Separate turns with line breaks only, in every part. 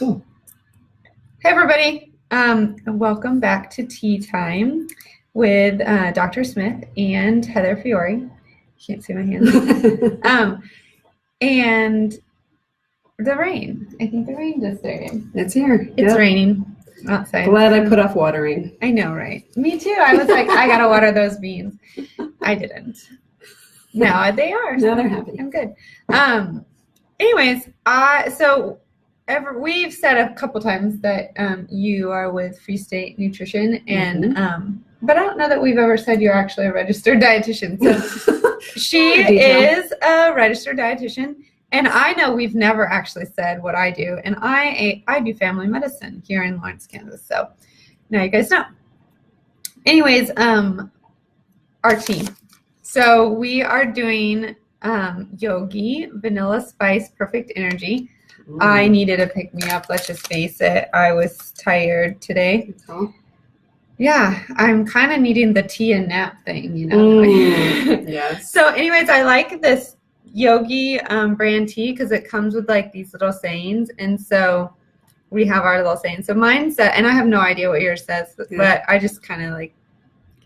Cool.
Hey everybody, welcome back to Tea Time with Dr. Smith and Heather Fiore. Can't see my hands. And the rain. I think the rain just started.
It's here.
It's raining outside.
Glad I put off watering.
I know, right? Me too. I was like, I gotta water those beans. I didn't. No, they are.
Now they're happy.
I'm good. Anyways, we've said a couple times that you are with Free State Nutrition, and but I don't know that we've ever said you're actually a registered dietitian. So she is a registered dietitian, and I know we've never actually said what I do, and I do family medicine here in Lawrence, Kansas. So now you guys know. Anyways, our tea. So we are doing Yogi Vanilla Spice Perfect Energy. I needed a pick-me-up, let's just face it. I was tired today. Yeah, I'm kind of needing the tea and nap thing, you know.
Yes.
So anyways, I like this Yogi brand tea because it comes with like these little sayings. And so we have our little sayings. So mine said, and I have no idea what yours says, but I just kind of like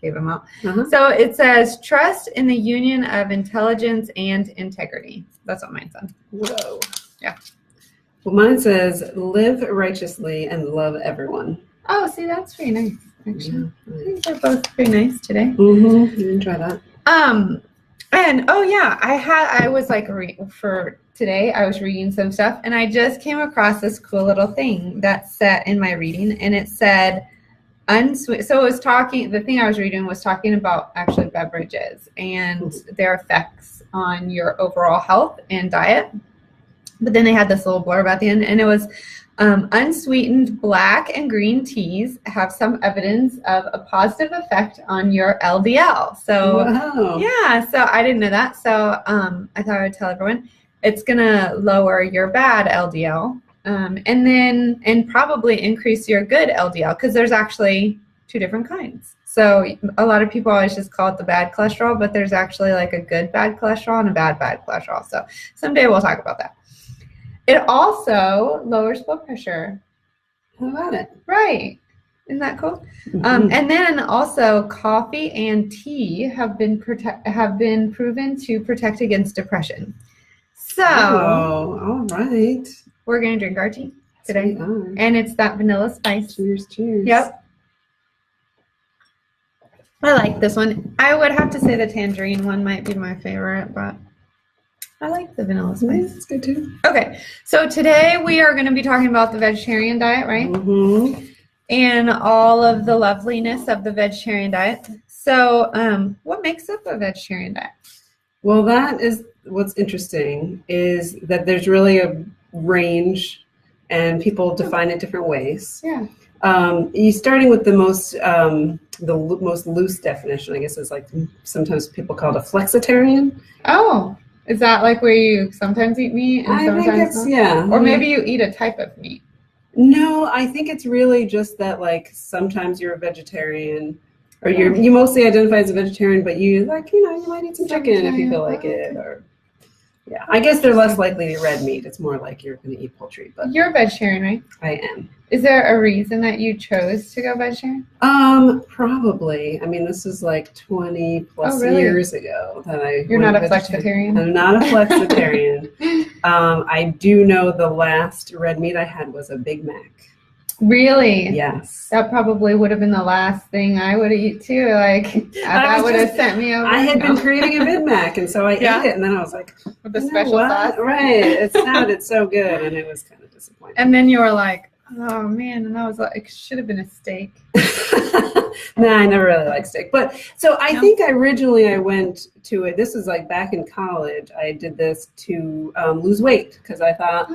gave them out. So it says, trust in the union of intelligence and integrity. That's what mine said.
Whoa.
Yeah.
Well, mine says, live righteously and love everyone.
Oh, see, that's pretty nice, actually. These are both pretty nice today.
You can try that.
And oh yeah, I was like, for today, I was reading some stuff, and I just came across this cool little thing that said in my reading, and it said, unsweet. So it was talking, the thing I was reading was talking about actually beverages and their effects on your overall health and diet. But then they had this little blurb at the end, and it was unsweetened black and green teas have some evidence of a positive effect on your LDL. So yeah, so I didn't know that. So I thought I would tell everyone it's gonna lower your bad LDL. And probably increase your good LDL, because there's actually two different kinds. So a lot of people always just call it the bad cholesterol, but there's actually like a good bad cholesterol and a bad cholesterol. So someday we'll talk about that. It also lowers blood pressure.
How about it?
Right. Isn't that cool? And then also coffee and tea have been proven to protect against depression. So
all right.
We're going to drink our tea today. And it's that vanilla spice.
Cheers, cheers.
Yep. I like this one. I would have to say the tangerine one might be my favorite, but I like the vanilla spice.
It's good too.
Okay, so today we are going to be talking about the vegetarian diet, right? And all of the loveliness of the vegetarian diet. So what makes up a vegetarian diet?
Well, that is what's interesting, is that there's really a range, and people define it different ways.
Yeah.
You starting with the most loose definition, I guess, is like sometimes people call it a flexitarian.
Oh, is that like where you sometimes eat meat and sometimes
think it's, yeah.
Or maybe you eat a type of meat?
No, I think it's really just that, like, sometimes you're a vegetarian, or you mostly identify as a vegetarian, but you like, you might eat some chicken if you feel like it, or yeah. I guess they're less likely to eat red meat. It's more like you're going to eat poultry. But
you're a vegetarian, right?
I am.
Is there a reason that you chose to go vegetarian?
Probably. I mean, this is like 20 plus years ago that I.
You're not a flexitarian?
I'm not a flexitarian. I do know the last red meat I had was a Big Mac.
Really?
Yes.
That probably would have been the last thing I would eat too. Like that would have sent me over.
I had been craving a Big Mac, and so I ate it, and then I was like,
with the special sauce.
Right. It sounded so good, and it was kind of disappointing.
And then you were like, oh man, and I was like, it should have been a steak.
No, I never really liked steak. But so I think originally I went to it. This was like back in college. I did this to lose weight, because I thought,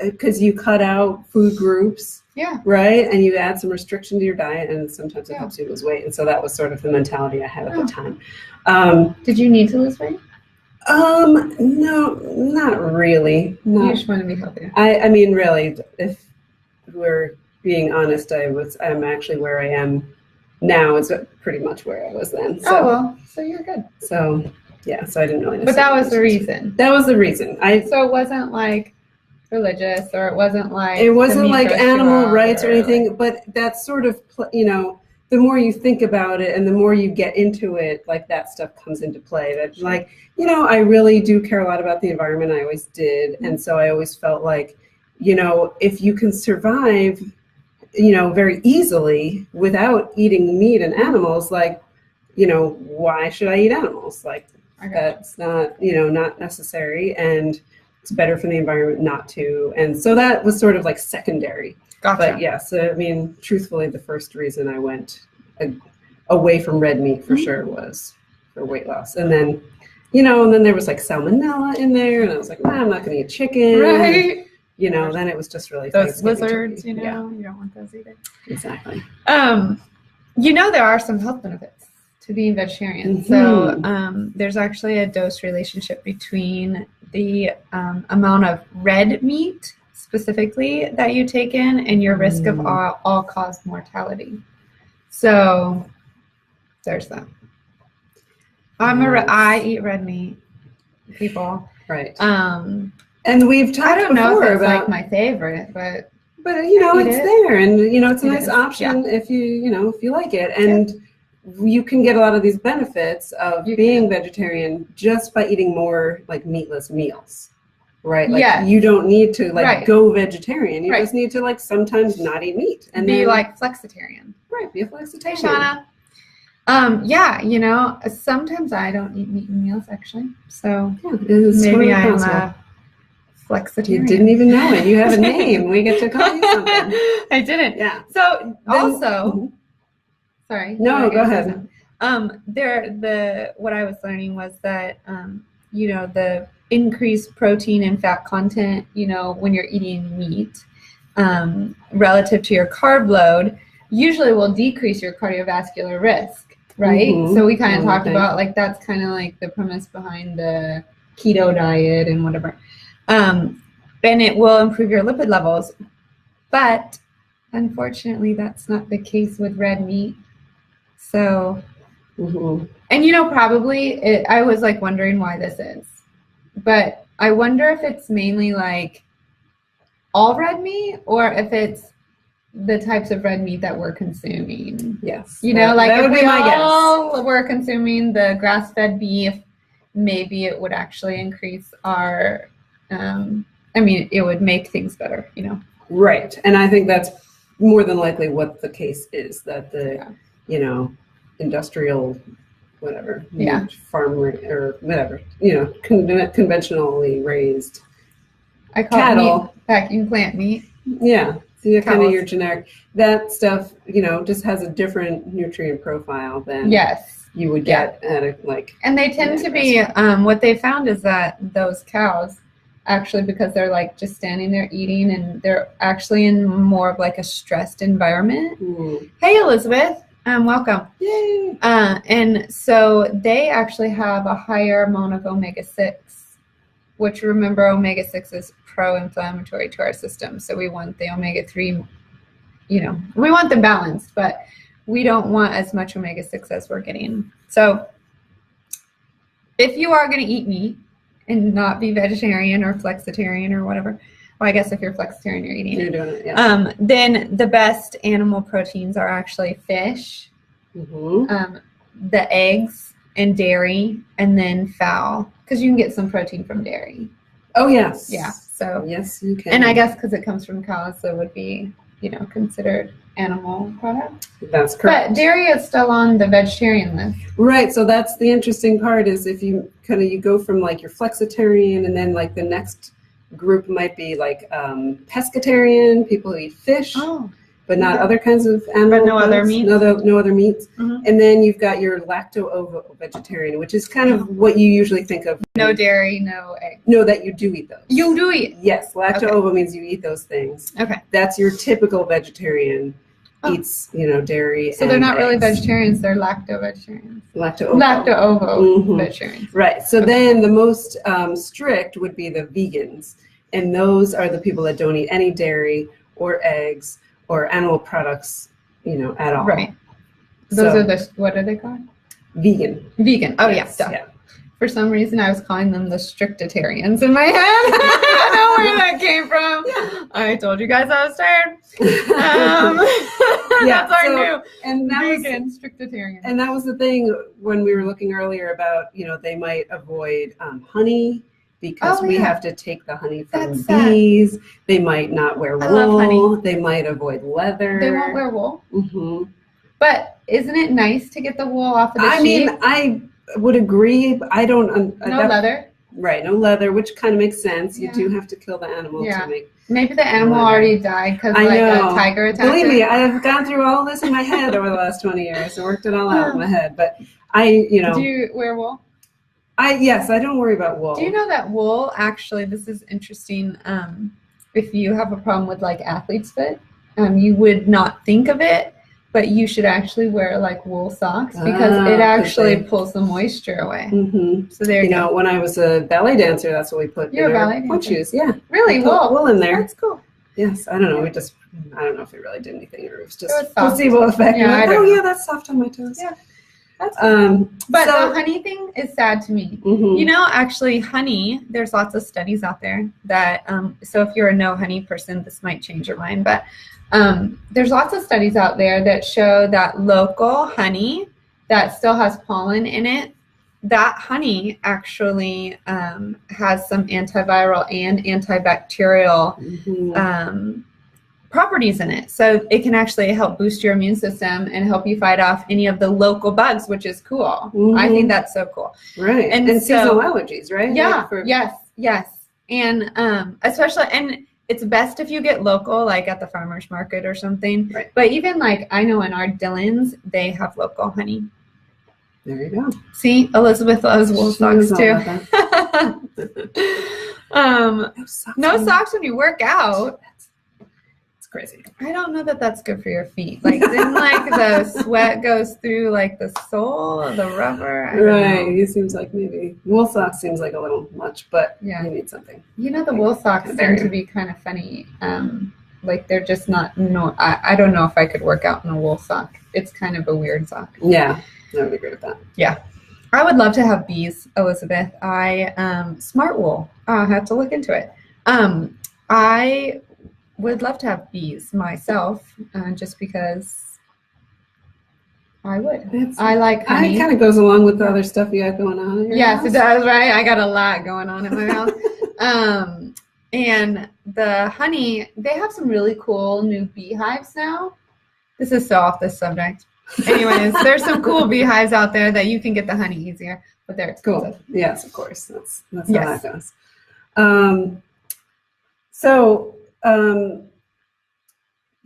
because you cut out food groups, right? And you add some restriction to your diet, and sometimes it helps you lose weight. And so that was sort of the mentality I had at the time.
Did you need to lose weight?
No, not really.
You just want to be healthier.
I mean, really, if we're being honest, I'm actually where I am now. It's pretty much where I was then. So,
so you're good.
So yeah, so I didn't really.
But that was the reason.
That was the reason.
So it wasn't like religious, or it wasn't like
it wasn't
the
like
meat
animal
restaurant
rights or
like-
anything, but that's sort of, the more you think about it and the more you get into it, like that stuff comes into play. That like, I really do care a lot about the environment. I always did. And so I always felt like, if you can survive, very easily without eating meat and animals, like, why should I eat animals? Like, that's not, not necessary. And it's better for the environment not to. And so that was sort of like secondary.
Gotcha.
But yes, I mean, truthfully, the first reason I went away from red meat for sure was for weight loss. And then, and then there was like salmonella in there. And I was like, I'm not going to eat chicken.
Right.
And, then it was just really
Those
Thanksgiving
lizards,
turkey.
you don't want those either.
Exactly.
There are some health benefits to being vegetarian. So there's actually a dose relationship between the amount of red meat specifically that you take in and your risk of all-cause mortality. So there's that. I eat red meat, people.
Right.
And
we've talked
I don't know
before
if it's
about
like my favorite, but
it's there, and it's a
It
nice
is,
option if you like it, and you can get a lot of these benefits of being vegetarian just by eating more like meatless meals, right? Like you don't need to go vegetarian. You just need to like sometimes not eat meat and
be like flexitarian.
Right, be a flexitarian.
Hey, Shauna. Sometimes I don't eat meat in meals actually, so maybe I'm a flexitarian.
You didn't even know it. You have a name. We get to call you something.
I didn't.
Yeah.
So sorry.
No, go ahead.
What I was learning was that the increased protein and fat content, when you're eating meat, relative to your carb load, usually will decrease your cardiovascular risk, right? So we kind of talked about like that's kind of like the premise behind the keto diet and whatever. And it will improve your lipid levels. But unfortunately, that's not the case with red meat. So, and probably I was like wondering why this is. But I wonder if it's mainly like all red meat or if it's the types of red meat that we're consuming.
Yes.
That would be my guess. We're consuming the grass-fed beef, maybe it would actually increase our it would make things better,
Right. And I think that's more than likely what the case is, that the, industrial, whatever, farm or whatever, conventionally raised
I call cattle, meat, packing plant meat.
Yeah. So you're kind of your generic, that stuff, just has a different nutrient profile than you would get at a and
they tend to be, what they found is that those cows, actually, because they're like just standing there eating and they're actually in more of like a stressed environment. Hey, Elizabeth, welcome.
Yay.
And so they actually have a higher amount of omega-6, which remember omega-6 is pro-inflammatory to our system. So we want the omega-3, we want them balanced, but we don't want as much omega-6 as we're getting. So if you are going to eat meat, and not be vegetarian or flexitarian or whatever. Well, I guess if you're flexitarian, you're eating it.
Doing it, yeah.
Then the best animal proteins are actually fish, the eggs and dairy, and then fowl, because you can get some protein from dairy.
Oh, yes.
Yeah. So
yes, you can.
And I guess because it comes from cows, so it would be, considered animal product.
That's correct.
But dairy is still on the vegetarian list.
Right. So that's the interesting part is if you you go from like your flexitarian and then like the next group might be like pescatarian, people who eat fish, but not other kinds of animal
but no other meats.
No other meats. And then you've got your lacto-ovo vegetarian, which is kind of what you usually think of.
No dairy, no eggs.
No, that you do eat those.
You do eat?
Yes. Lacto-ovo means you eat those things.
Okay.
That's your typical vegetarian. Eats, dairy.
So they're not
eggs.
really vegetarians; they're lacto-vegetarians.
Lacto-ovo
vegetarians.
Right. So then the most strict would be the vegans, and those are the people that don't eat any dairy or eggs or animal products, at all.
Right. Those are the what are they called?
Vegan.
Vegan. Oh
yes,
yeah. For some reason, I was calling them the strictitarians in my head. I don't know where that came from.
Yeah.
I told you guys I was tired.
Yeah,
That's our
so-
new
And that was
vegan strictitarian.
And that was the thing when we were looking earlier about, they might avoid honey because
Oh,
we
yeah.
have to take the honey from
That's sad.
bees. They might not wear
I love
wool.
honey.
They might avoid leather.
They won't wear wool.
Hmm.
But isn't it nice to get the wool off of the
I
sheep?
mean, I would agree. But I don't.
No leather.
Right, no leather, which kind of makes sense. You
Yeah.
do have to kill the animal
Yeah.
to make.
Maybe the animal
Leather.
already died because
I
like
know.
a tiger attacked
Believe me,
it.
I have gone through all this in my head over the last 20 years. I worked it all out in my head. But I
Do you wear wool?
yes, I don't worry about wool.
Do you know that wool actually, this is interesting, if you have a problem with like athlete's foot, you would not think of it, but you should actually wear like wool socks because
Ah,
it actually
they-
pulls the moisture away.
Hmm.
So there you go.
When I was a ballet dancer, that's what we put
You're
in
a
our
ballet
point
dancer.
shoes. Yeah,
Really,
we put
wool.
wool in there.
That's cool.
Yes, I don't know. I don't know if we really did anything, or it was just
It was soft.
placebo effect.
Yeah,
We're
I
like,
don't
oh
know.
yeah, that's soft on my toes.
Yeah. That's
so,
But the honey thing is sad to me.
mhm.
You know, actually, honey, there's lots of studies out there that, so if you're a no honey person, this might change your mind, but there's lots of studies out there that show that local honey that still has pollen in it, that honey actually has some antiviral and antibacterial
Mhm.
properties in it. So it can actually help boost your immune system and help you fight off any of the local bugs, which is cool. I
Mhm.
think that's so cool.
Right,
and
and
so-
seasonal allergies, right?
Yeah.
Like for-
Yes. And especially, and it's best if you get local, like at the farmer's market or something.
Right.
But even like, I know in our Dillons, they have local honey.
There you go.
See, Elizabeth loves wool
She knows
socks
all
too.
about that. No socks.
No
on-
socks when you work out.
It's crazy.
I don't know that that's good for your feet. Like, then like the sweat goes through like the sole of the rubber. I don't
Right.
know.
It seems like maybe wool socks seems like a little much, but
Yeah.
you need something.
You know, the wool socks
Kind of
tend
area.
to be kind of funny. Like they're just not, no, I don't know if I could work out in a wool sock. It's kind of a weird sock.
Yeah, I would agree with that.
I would love to have bees, Elizabeth. Smart wool. I'll have to look into it. I would love to have bees myself, just because I would. I like
It
honey.
kind of goes along with the other stuff you got going on. In your
Yes,
house.
it does, right? I got a lot going on in my house. And the honey, they have some really cool new beehives now. This is so off this subject. Anyways, there's some cool beehives out there that you can get the honey easier, but they're expensive.
Cool. Yes, of course. That's
Yes.
how that goes.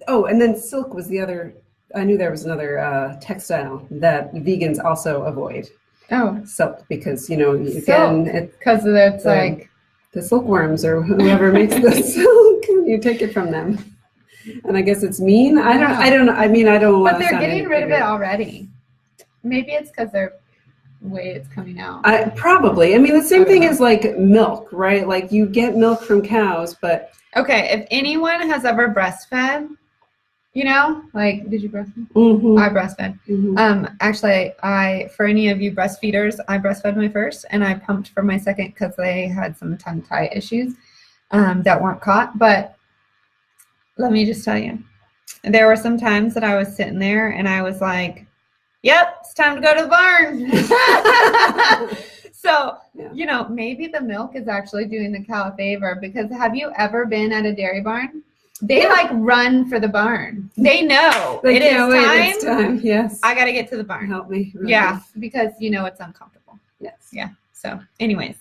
And then silk was the other. I knew there was another textile that vegans also avoid.
Oh,
Silk, because
Silk. because it's
Right.
like,
the silkworms or whoever makes the silk, you take it from them. And I guess it's mean. I don't know. I mean, I don't want
but
to
they're
sound
getting rid of it
ignorant.
already. Maybe it's because they're way it's coming out.
Probably. I mean, the same
I don't
thing
know.
as like milk, right? Like you get milk from cows, but
Okay, if anyone has ever breastfed, like, did you breastfeed?
Mhm,
I breastfed.
mhm.
Actually, for any of you breastfeeders, I breastfed my first and I pumped for my second because they had some tongue tie issues that weren't caught. But let me just tell you, there were some times that I was sitting there and I was like, yep, it's time to go to the barn. So,
Yeah.
maybe the milk is actually doing the cow a favor, because have you ever been at a dairy barn? They like run for the barn. They know
They
it is
can't wait.
time.
It's time. Yes.
I got to get to the barn.
Help me. Really.
Yeah, because it's uncomfortable.
Yes.
Yeah. So, anyways,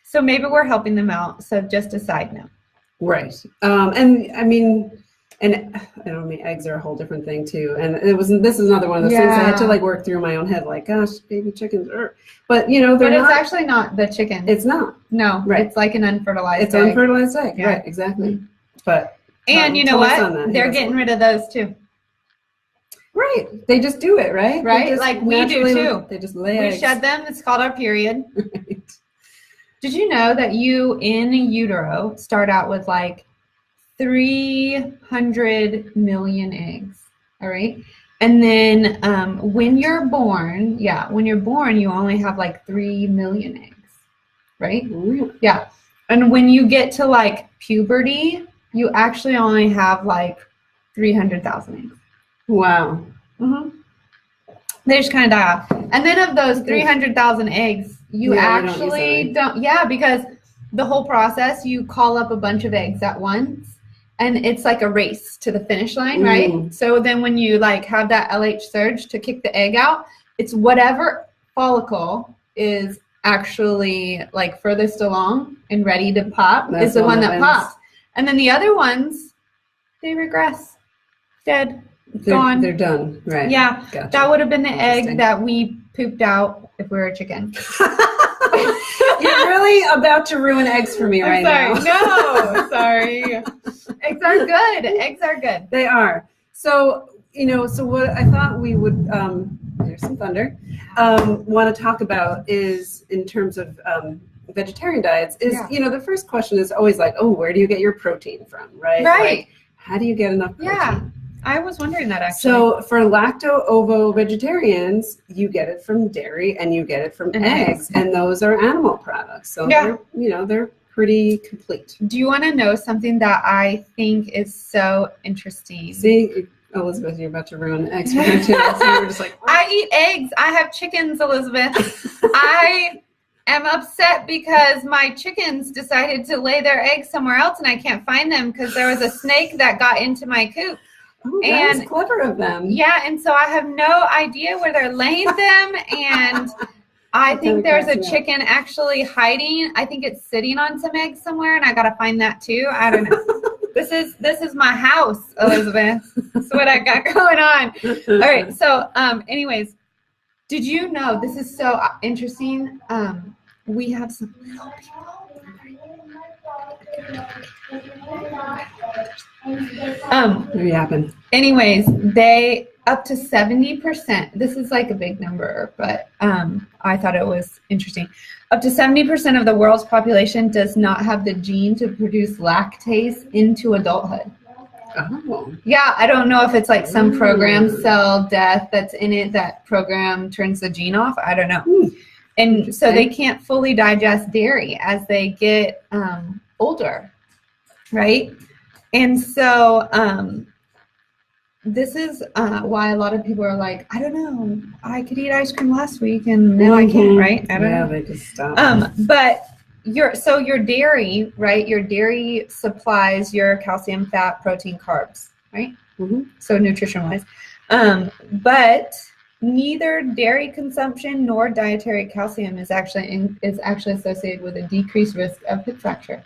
so maybe we're helping them out. So, just a side note.
Right. And I mean, eggs are a whole different thing too. And this is another one of those things I had to
Yeah.
like work through in my own head. Like, gosh, baby chickens are, but they're
But it's
not.
actually not the chicken.
It's not.
No,
Right.
it's like an unfertilized
It's
egg.
unfertilized egg.
Yeah.
Right. Exactly. But
And you know
tell us
what?
on that.
They're
Yes.
getting rid of those too.
right. They just do it. Right. They
Right?
just
Like we do
naturally-
too.
They just lay
We
eggs.
shed them. It's called our period.
Right.
Did you know that you in utero start out with like 300 million eggs? All right. And then when you're born, you only have like 3 million eggs, right?
Really?
Yeah. And when you get to like puberty, you actually only have like 300,000 eggs.
Wow.
They just kind of die off. And then of those 300,000 eggs, you actually don't. Yeah, because the whole process, you call up a bunch of eggs at once, and it's like a race to the finish line, right? So then when you like have that LH surge to kick the egg out, it's whatever follicle is actually like furthest along and ready to pop is the one that pops. And then the other ones, they regress, dead. Gone.
They're done, right?
Yeah,
gotcha.
That would have been the egg that we pooped out if we were a chicken.
You're really about to ruin eggs for me right now.
No, sorry. Eggs are good. Eggs are good.
They are. So, so what I thought we would, there's some thunder, want to talk about is in terms of vegetarian diets is, the first question is always like, oh, where do you get your protein from, right?
Right.
Like, how do you get enough protein?
Yeah. I was wondering that actually.
So for lacto-ovo vegetarians, you get it from dairy and you get it from eggs, and those are animal products. So they're pretty complete.
Do you want to know something that I think is so interesting?
See, Elizabeth, you're about to ruin eggs for me too. So you're just like,
I eat eggs. I have chickens, Elizabeth. I am upset because my chickens decided to lay their eggs somewhere else and I can't find them because there was a snake that got into my coop.
Oh, that was clever of them.
Yeah, and so I have no idea where they're laying them, and I think there's a chicken actually hiding. I think it's sitting on some eggs somewhere, and I gotta find that too. I don't know. This is my house, Elizabeth. That's what I got going on. All right. So, anyways, did you know this is so interesting? We have some little people.
Maybe happen.
Anyways, they up to 70%. This is like a big number, but I thought it was interesting. Up to 70% of the world's population does not have the gene to produce lactase into adulthood.
Oh.
Yeah, I don't know if it's like some program cell death that's in it that program turns the gene off. I don't know. And so they can't fully digest dairy as they get older, right? And so this is why a lot of people are like, I don't know, I could eat ice cream last week and now I can't, right? I don't know.
They just stop.
But your dairy, right? Your dairy supplies your calcium, fat, protein, carbs, right? So nutrition-wise. But neither dairy consumption nor dietary calcium is actually associated with a decreased risk of hip fracture.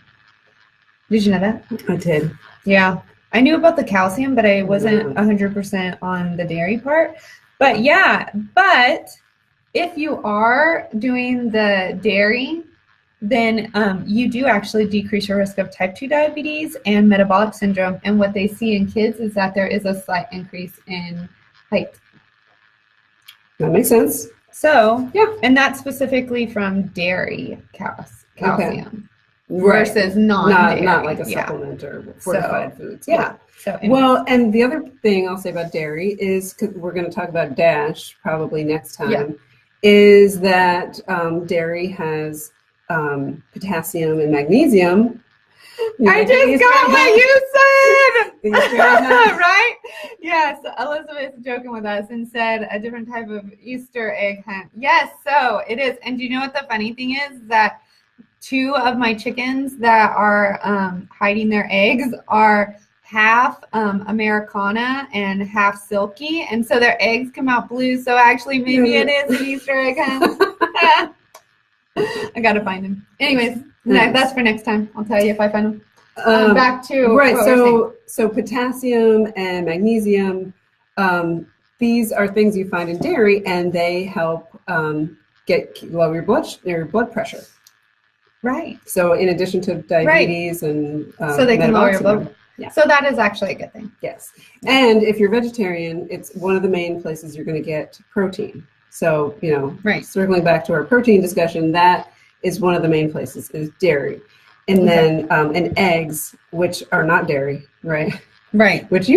Did you know that?
I did.
Yeah. I knew about the calcium, but I wasn't 100% on the dairy part. But yeah, but if you are doing the dairy, then you do actually decrease your risk of type 2 diabetes and metabolic syndrome. And what they see in kids is that there is a slight increase in height.
That makes sense.
So, yeah, and that's specifically from dairy calcium. Versus non-dairy.
Not like a supplement or fortified foods.
Yeah. So anyway.
Well, and the other thing I'll say about dairy is, because we're going to talk about DASH probably next time, is that dairy has potassium and magnesium.
I just got what you said! Right? Yes, Elizabeth's joking with us and said a different type of Easter egg hunt. Yes, so it is. And do you know what the funny thing is? That 2 of my chickens that are hiding their eggs are half Americana and half silky, and so their eggs come out blue. So actually, maybe it is an Easter egg hunt. I gotta find them. Anyways, that's for next time. I'll tell you if I find them. Back to
so potassium and magnesium. These are things you find in dairy, and they help lower your blood pressure.
Right.
So in addition to diabetes and
so they can lower your blood.
Yeah.
So that is actually a good thing.
Yes. And if you're vegetarian, it's one of the main places you're going to get protein. So, circling back to our protein discussion, that is one of the main places is dairy. And then and eggs, which are not dairy, right?
Right.
Which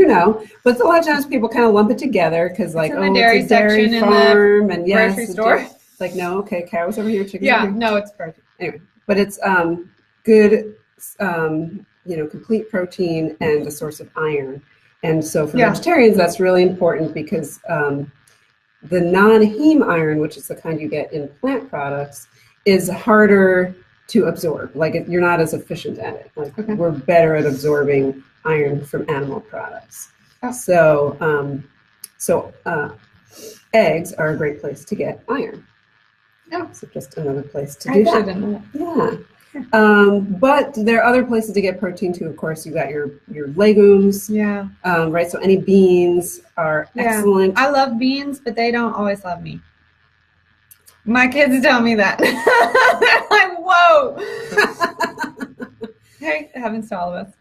but a lot of times people kind of lump it together because it's a dairy
section
farm
in the grocery store.
It's like, no, okay, cows over here, chickens over here.
No, it's protein.
Anyway, but it's good, complete protein and a source of iron. And so for vegetarians, that's really important because the non-heme iron, which is the kind you get in plant products, is harder to absorb. Like you're not as efficient at it. Like we're better at absorbing iron from animal products. So eggs are a great place to get iron. So just another place to do that. Yeah. But there are other places to get protein too. Of course, you got your legumes. Yeah. Right. So any beans are excellent.
I love beans, but they don't always love me. My kids tell me that. They're like, whoa. Hey, it happens to all of us.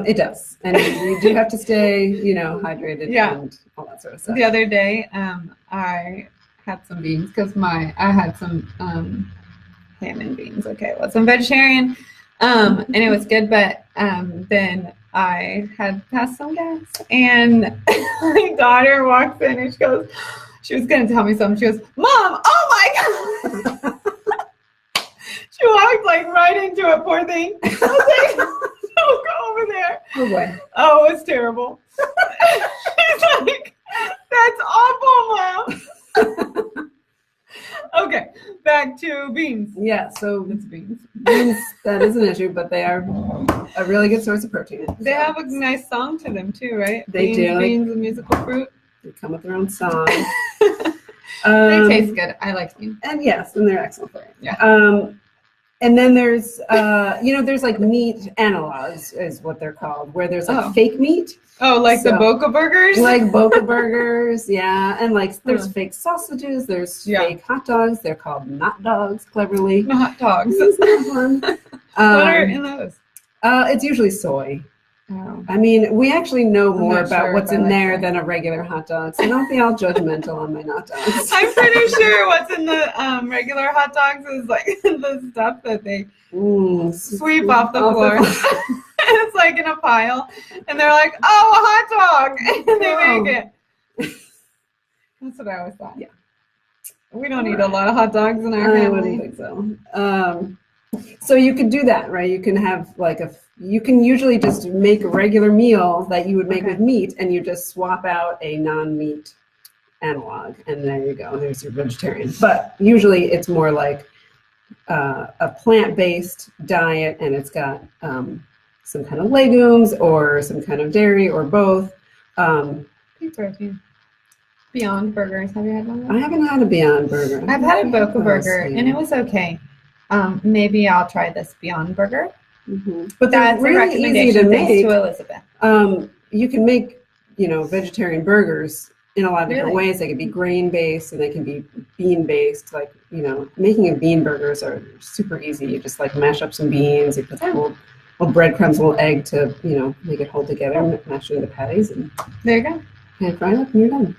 It does. And you do have to stay, hydrated and all that sort of stuff.
The other day, I had some beans because I had some ham and beans. Okay, it wasn't vegetarian, and it was good. But then I had passed some gas, and my daughter walks in and she was going to tell me something. She goes, "Mom, oh my God!" She walked right into it. Poor thing. I was like, "Don't go over there."
Oh boy.
Oh, it was terrible. She's like, "That's awful, Mom." Okay, back to beans.
Yeah, so
it's beans.
Beans, that is an issue, but they are a really good source of protein.
They have a nice song to them too, right?
They do.
Beans, a musical fruit.
They come with their own song.
They taste good. I like beans.
And yes, and they're excellent for it.
Yeah.
And then there's, there's like meat analogs is what they're called, where there's like fake meat.
Oh, like the Boca burgers?
Like Boca burgers, yeah. And there's fake sausages, there's fake hot dogs. They're called not dogs, cleverly.
Not dogs.
Isn't that fun?
What are in those?
It's usually soy.
Oh.
I mean, we actually know more about what's in there than a regular hot dog, so don't be all judgmental on my hot dogs.
I'm pretty sure what's in the regular hot dogs is like the stuff that they sweep off the floor. It's like in a pile, and they're like, "Oh, a hot dog," and they make it. That's what I always thought.
Yeah,
we don't eat a lot of hot dogs in our family.
I wouldn't think so. So you could do that, right? You can have you can usually just make a regular meal that you would make with meat, and you just swap out a non-meat analog, and there you go. There's your vegetarian. But usually it's more like a plant-based diet, and it's got some kind of legumes or some kind of dairy or both.
Pea protein. Beyond Burgers. Have you had one?
I haven't had a Beyond Burger.
I've had a Boca Burger, and it was okay. Maybe I'll try this Beyond Burger.
Mm-hmm. But that's
really
a recommendation
easy to make.
To
Elizabeth.
You can make, vegetarian burgers in a lot of different ways. They can be grain-based and they can be bean-based. Making a bean burgers are super easy. You just mash up some beans, you put little breadcrumbs, a little egg to, make it hold together, mash it into patties, and
there you go.
And fry it up, and you're done.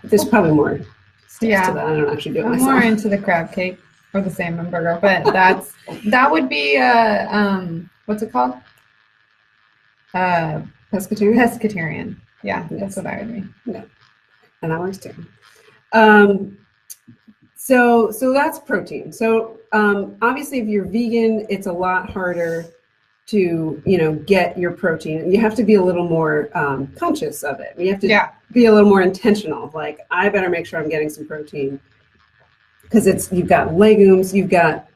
There's probably more steps to that. I don't actually do it myself.
I'm more into the crab cake. Or the salmon burger, but that would be what's it called?
Pescatarian.
Pescatarian. Yeah, that's what I would be.
Yeah, and that works too. So that's protein. So obviously, if you're vegan, it's a lot harder to get your protein. You have to be a little more conscious of it. You have to be a little more intentional. Like, I better make sure I'm getting some protein. Because you've got legumes, you've got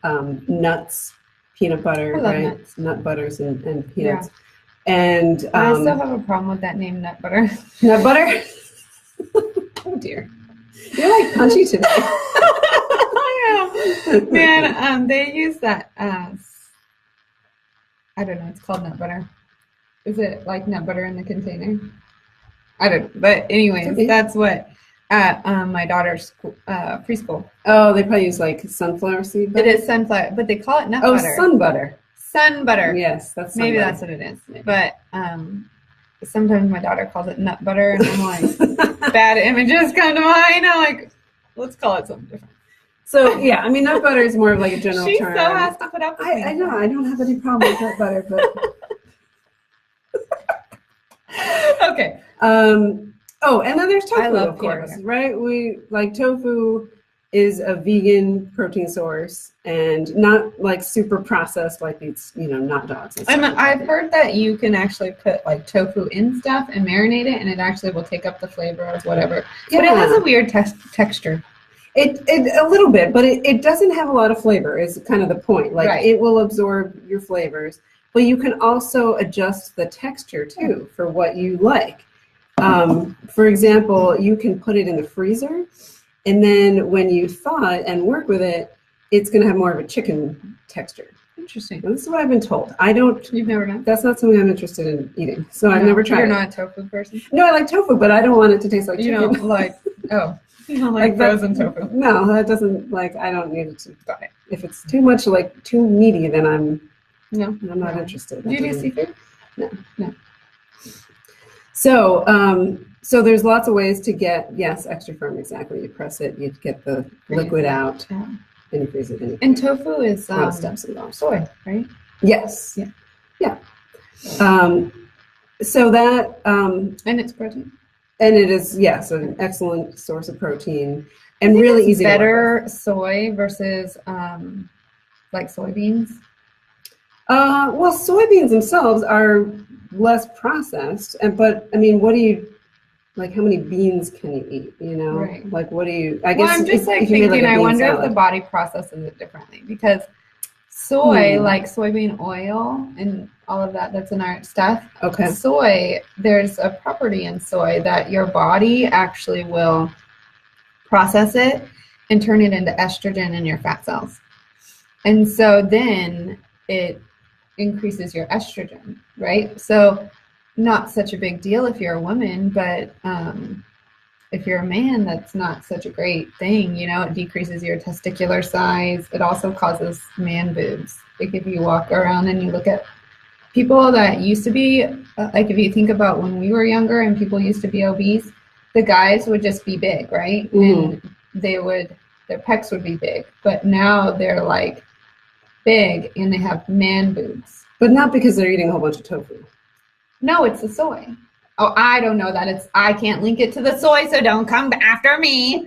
nuts, peanut butter, right? Nuts. Nut butters and peanuts. Yeah. And
I still have a problem with that name, nut butter.
Nut butter? Oh dear. You're punchy today.
I am. Man, they use that I don't know, it's called nut butter. Is it like nut butter in the container? I don't know. But anyways, that's what at my daughter's preschool.
Oh, they probably use sunflower seed butter?
It is sunflower, but they call it nut butter.
Oh, sun butter.
Sun butter.
Yes, that's sun
maybe
butter.
That's what it is. Maybe. But sometimes my daughter calls it nut butter, and I'm like, bad images come to mind. I'm like, let's call it something different.
So yeah, I mean, nut butter is more of a general
she
term.
She still has to put up with me.
I know. I don't have any problem with nut butter, but
okay.
Oh, and then there's tofu, of course, right? We like tofu. is a vegan protein source and not like super processed like these, not dogs. And stuff like
I've
that.
heard that you can actually put like tofu in stuff and marinate it, and it actually will take up the flavor of whatever. But it has a weird texture.
It a little bit, but it doesn't have a lot of flavor is kind of the point. Like
Right.
it will absorb your flavors, but you can also adjust the texture too for what you like. For example, you can put it in the freezer, and then when you thaw it and work with it, it's going to have more of a chicken texture.
Interesting.
This is what I've been told. I don't.
You've never done?
That's not something I'm interested in eating, so I've
No,
never tried
You're
it.
not a tofu person?
No, I like tofu, but I don't want it to taste like
You
chicken.
don't like, oh, you don't like
that-
frozen tofu.
No, that doesn't I don't need it to. If it's too much too meaty, then I'm
No.
not
No.
interested.
Do you do seafood?
So, so there's lots of ways to get, extra firm, exactly. You press it, you get the liquid out,
Yeah.
and you freeze it.
And tofu is
A lot of steps involved.
soy, right?
Yes.
Yeah.
So that,
And it's protein.
and it is, yes, an excellent source of protein
I
and
think
really
it's
easy to work
better soy versus like soybeans.
with. Well, soybeans themselves are less processed, but I mean, what do you, how many beans can you eat,
Right.
Like, what do you, I
Well,
guess.
I'm just
if you made,
thinking,
a
I
bean
wonder if
salad.
the body processes it differently because soy,
Hmm.
like soybean oil and all of that's in our stuff,
Okay.
soy, there's a property in soy that your body actually will process it and turn it into estrogen in your fat cells. And so then it increases your estrogen, right? So not such a big deal if you're a woman, but if you're a man, that's not such a great thing. It decreases your testicular size. It also causes man boobs. Like if you walk around and you look at people that used to be, like if you think about when we were younger and people used to be obese, the guys would just be big, right?
Mhm.
And their pecs would be big. But now they're like big and they have man boobs.
But not because they're eating a whole bunch of tofu.
No, it's the soy. Oh, I don't know that I can't link it to the soy, so don't come after me.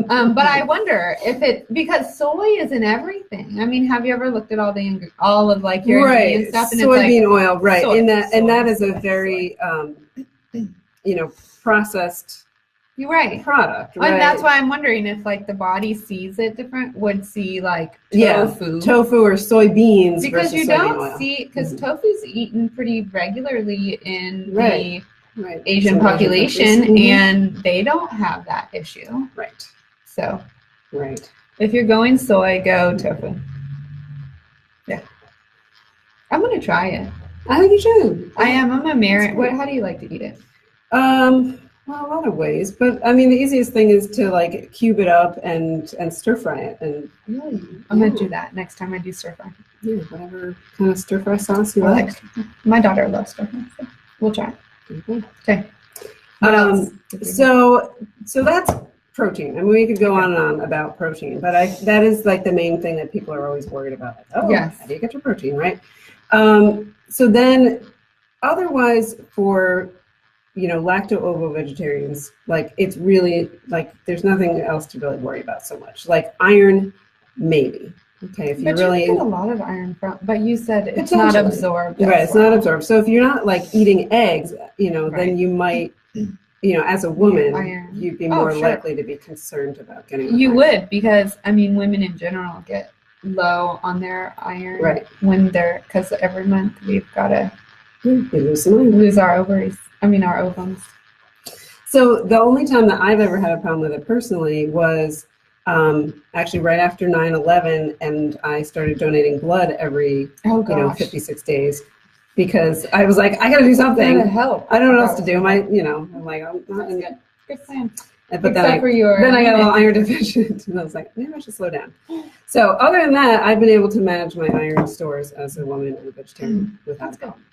But I wonder if because soy is in everything. I mean, have you ever looked at all of your ingredient stuff? And
Soybean
it's
oil, right?
soy,
and that is a
soy,
very, processed
you're right.
product, right?
And that's why I'm wondering if the body sees it different, would see
Yeah,
tofu.
tofu or soybeans
Because
versus
you
soybean
don't
oil.
see, because
Mhm.
tofu's eaten pretty regularly in
Right.
the
Right.
Asian
Some
population,
countries. Mhm.
and they don't have that issue.
Right.
So
Right.
if you're going soy, go tofu. Yeah. I'm going to try it.
I think you should.
I am. I'm a
That's great.
How do you like to eat it?
Well, a lot of ways, but I mean, the easiest thing is to cube it up and stir fry it, and
Really? I'm going to do that next time I do stir fry.
whatever kind of stir fry sauce you
I
like.
stir fry. My daughter loves stir fry, so we'll try it.
Mhm.
Okay. What else?
So that's protein. I mean, we could go on and on about protein, but that is the main thing that people are always worried about.
Yes.
How do you get your protein, right? So then, otherwise, for lacto-ovo vegetarians, it's really there's nothing else to really worry about so much. Iron, maybe. Okay, if you
But
really
you get a lot of iron from, but you said it's not
Potentially.
absorbed.
right,
as
it's not
well.
absorbed. So if you're not eating eggs,
Right.
then you might, as a woman,
iron.
you'd be
Oh,
more
sure.
likely to be concerned about getting.
You
iron.
would, because women in general get low on their iron
Right.
when because every month we've got to
You lose some iron.
lose our ovaries. Our ovums.
So the only time that I've ever had a problem with it personally was actually right after 9/11, and I started donating blood every
Oh gosh.
56 days because I was like, I got to do something.
That'd help.
I don't know what else to do. I'm like, I'm not
That's
in.
good. Good plan.
But then
Except for your.
then I got a little iron deficient, and I was like, maybe I should slow down. So other than that, I've been able to manage my iron stores as a woman and a vegetarian without
That's
a
good.
problem,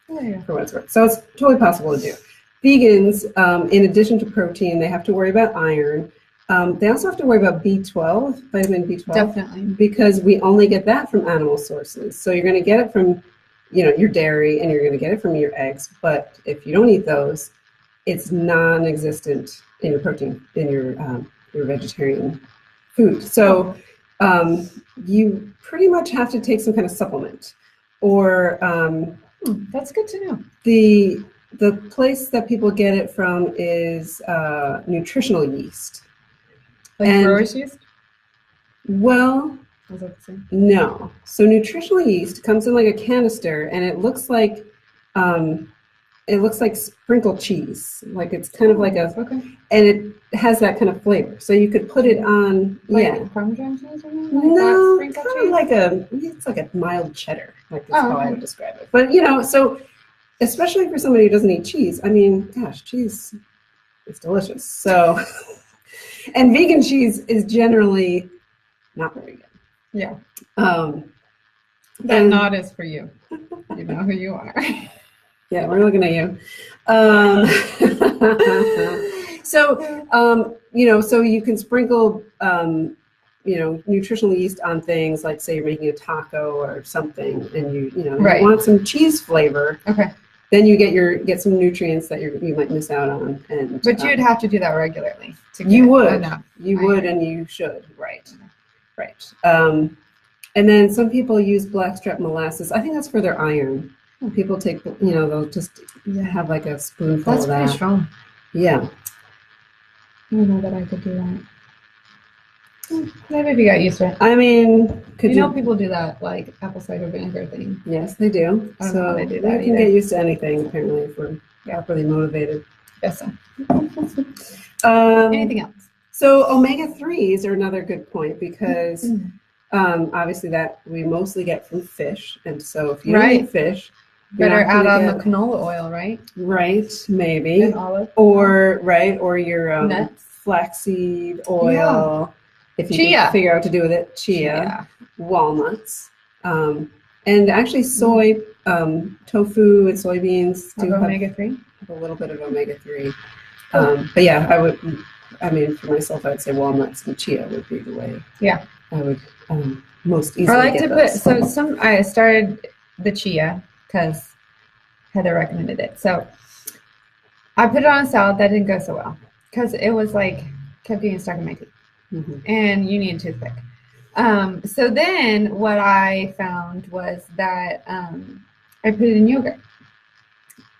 Oh, yeah.
for what it's worth. So it's totally possible to do. Vegans, in addition to protein, they have to worry about iron. They also have to worry about B12, vitamin B12,
Definitely.
because we only get that from animal sources. So you're going to get it from, your dairy, and you're going to get it from your eggs. But if you don't eat those, it's non-existent in your protein, in your vegetarian food. So you pretty much have to take some kind of supplement, or
That's good to know.
the place that people get it from is nutritional yeast.
Like
And-
brewer's yeast?
Well,
Was that the same?
no. So nutritional yeast comes in like a canister, and it looks like sprinkled cheese. Like it's kind of like
Okay.
and it has that kind of flavor. So you could put it on,
Like Parmesan cheese or something? Like
no,
that
kind
sprinkled
of
cheese?
it's like a mild cheddar. Like that's
Oh,
how I
okay.
would describe it. But so especially for somebody who doesn't eat cheese, I mean, gosh, cheese is delicious. So, and vegan cheese is generally not very good.
Yeah.
That
That nod is for you. You know who you are.
Yeah, we're looking at you. So you can sprinkle, nutritional yeast on things like, say, you're making a taco or something, and you
Right.
want some cheese flavor.
Okay.
Then you get some nutrients that you might miss out on, and
But you'd have to do that regularly. To
you
get
would,
enough.
you
I
would,
agree.
and you should, right. And then some people use blackstrap molasses. I think that's for their iron. People take, they'll just have like a spoonful
That's
of
pretty
that.
strong.
Yeah.
I don't know that I could do that. Maybe if you got used to it.
I mean, could
You
you?
know people do that, like apple cider vinegar thing.
Yes, they do.
I don't know
So
how they do
we
that
can
either.
get used to anything apparently if we're properly motivated.
Yes. So.
Um,
Anything else?
So omega-3s are another good point because obviously that we mostly get from fish, and so if you don't
Right.
eat fish, you're
Better
not
add
gonna
on the canola oil, right?
right, maybe,
And olive.
or your
Nuts.
flaxseed oil. If you
Chia.
can figure out what to do with it, chia. Walnuts, and actually soy, tofu and soybeans do
Have
have
omega-3.
a little bit of omega-3. But yeah, for myself, I'd say walnuts and chia would be the way.
Yeah.
I would most easily
I like
get
to
those.
put I started the chia because Heather recommended it. So I put it on a salad. That didn't go so well because it was like kept getting stuck in my teeth.
Mhm.
And you need a toothpick. So then what I found was that I put it in yogurt.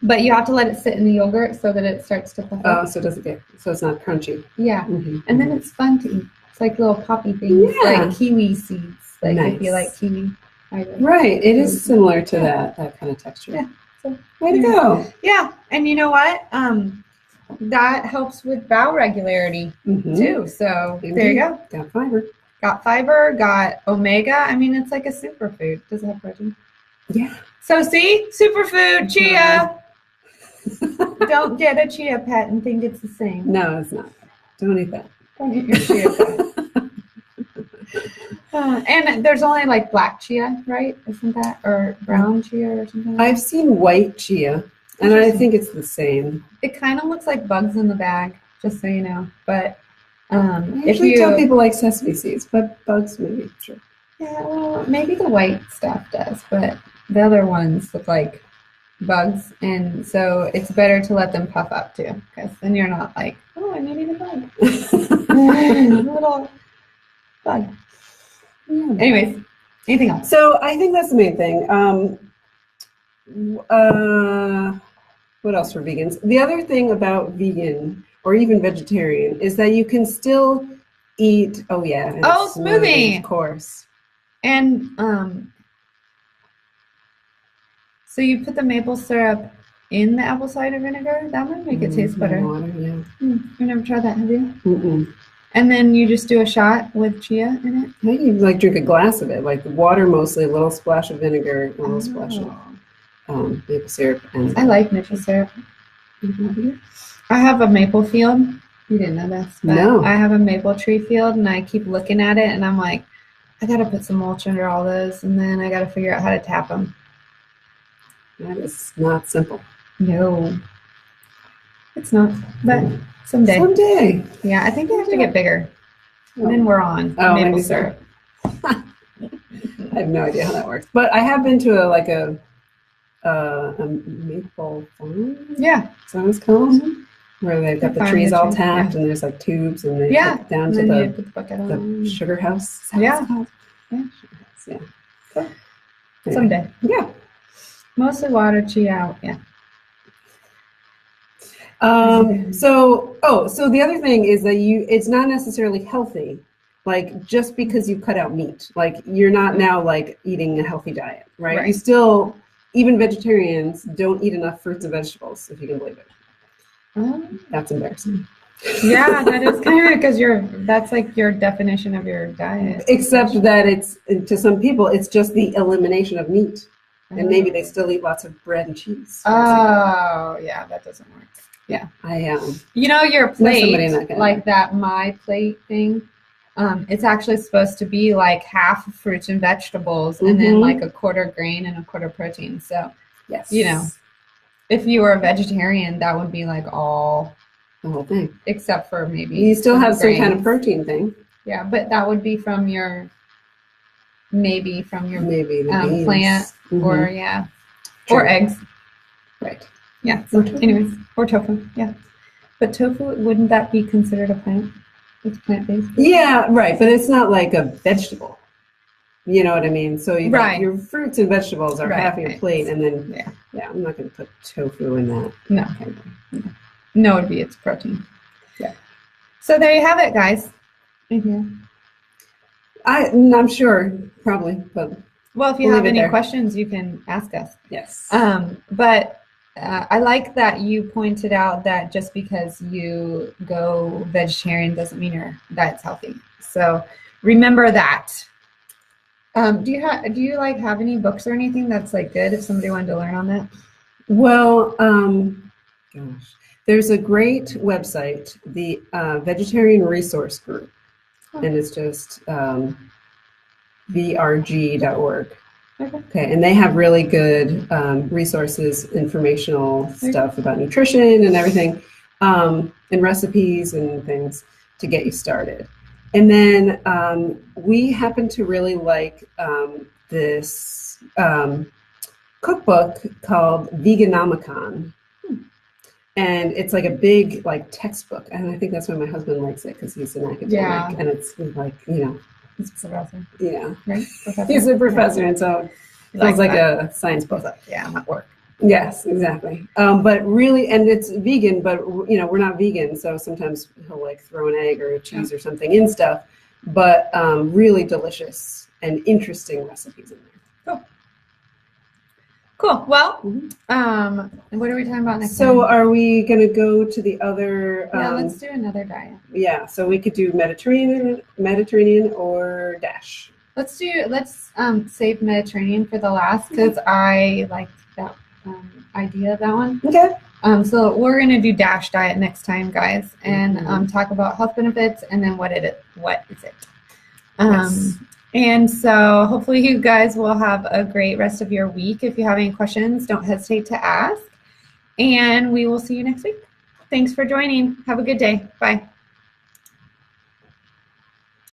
But you have to let it sit in the yogurt so that it starts to puff
Oh,
up.
so it's not crunchy.
Yeah.
Mhm.
And then it's fun to eat. It's like little poppy things,
Yeah.
like kiwi seeds. Like if you
Nice.
like kiwi. I do.
Right, it is similar to that kind of texture.
Yeah. So-
Way to go.
Yeah. And you know what? That helps with bowel regularity
Mhm.
too. So there you go.
Got fiber.
Got fiber, got omega. I mean, it's like a superfood. Does it have protein?
Yeah.
So see, superfood, chia. Don't get a chia pet and think it's the same.
No, it's not. Don't eat that.
Don't eat your chia pet. And there's only like black chia, right? Isn't that or brown chia or something? Like
I've seen white chia, and I think it's the same.
that? It kind of looks like bugs in the bag, just so you know. But
I
if
usually
you
tell people like sesame seeds, but bugs maybe. Sure.
yeah, well, maybe the white stuff does, but the other ones look like bugs, and so it's better to let them puff up too, because then you're not like, oh, I'm eating a bug, little bug. Anyways, anything else?
So I think that's the main thing. What else for vegans? The other thing about vegan or even vegetarian is that you can still eat. Oh yeah. and
Oh, smoothie.
of course.
And so you put the maple syrup in the apple cider vinegar. That might make it taste better.
Water, yeah.
You never tried that, have you?
Mm-mm.
And then you just do a shot with chia in it.
Maybe you like drink a glass of it, like the water mostly, a little splash of vinegar, a little splash of maple syrup, and
I like maple syrup. I have a maple field. You didn't know this, but
No.
I have a maple tree field, and I keep looking at it, and I'm like, I gotta put some mulch under all those, and then I gotta figure out how to tap them.
that is not simple.
No, it's not. But someday,
Someday.
yeah, I think they have to get bigger. And then we're on
Oh,
maple
maybe so.
syrup.
I have no idea how that works, but I have been to a maple farm.
Yeah,
Is that what it's called? where they've got the
farm
trees all
trees,
tapped and there's like tubes and they
Yeah.
put down
And
to
then you
the
put the bucket on.
sugar house. Is that what
Yeah.
it's called?
Yeah.
Sugar house, yeah. Cool. Anyway.
Someday.
Yeah.
Mostly water, tree out. Yeah.
So the other thing is that it's not necessarily healthy, like just because you cut out meat. Like you're not now like eating a healthy diet, right?
Right.
You still, even vegetarians don't eat enough fruits and vegetables, if you can believe it. That's embarrassing.
Yeah, that is kind of because that's like your definition of your diet.
Except that it's, to some people, it's just the elimination of meat. And maybe they still eat lots of bread and cheese.
Oh, yeah, that doesn't work.
Yeah, I
You know your
somebody
plate,
in that kind of
like that My Plate thing. It's actually supposed to be like half fruits and vegetables, and then
Mhm.
like a quarter grain and a quarter protein. So
yes,
you know, if you were a vegetarian, that would be like all,
the whole thing.
except for maybe
You still have some kind of
grains.
protein thing.
Yeah, but that would be from your
Maybe the beans.
plant
Mhm.
or yeah,
True.
or eggs.
Right.
Yeah. So anyways, or tofu. Yeah, but tofu, wouldn't that be considered a plant? It's plant-based.
Yeah, right, but it's not like a vegetable. You know what I mean? So you
Right.
your fruits and vegetables are
Right,
half of your
right.
plate, and then
Yeah.
I'm not going to put tofu in that.
No.
Okay.
No, it'd be its protein.
Yeah.
So there you have it, guys. Mhm.
I'm sure, probably, but
Well, if you
We'll
have
leave it
any
there.
questions, you can ask us.
yes.
But I like that you pointed out that just because you go vegetarian doesn't mean your diet's healthy. So remember that. Do you like have any books or anything that's like good if somebody wanted to learn on that?
Well, gosh, there's a great website, the Vegetarian Resource Group,
Oh.
and it's just vrg.org.
Okay.
And they have really good resources, informational stuff about nutrition and everything, and recipes and things to get you started. And then we happen to really like this cookbook called Veganomicon. And it's like a big like textbook. And I think that's why my husband likes it, because he's an academic.
Yeah.
And it's like, you know,
He's a professor,
yeah.
right? Professor?
He's a professor, and so it feels like
that.
a science book.
Yeah, I'm at work.
Yes, exactly. But really, and it's vegan, but you know, we're not vegan, so sometimes he'll like throw an egg or a cheese or something in stuff. But really delicious and interesting recipes in there.
Cool. Well,
Mhm.
what are we talking about next
So
time?
are we going to go to the other?
Yeah, let's do another diet.
Yeah, so we could do Mediterranean or Dash.
Let's save Mediterranean for the last because I liked that idea of that one.
Okay.
So we're gonna do Dash diet next time, guys, and
Mhm.
talk about health benefits and then what is it?
Yes.
And so hopefully you guys will have a great rest of your week. If you have any questions, don't hesitate to ask, and we will see you next week. Thanks for joining. Have a good day. Bye.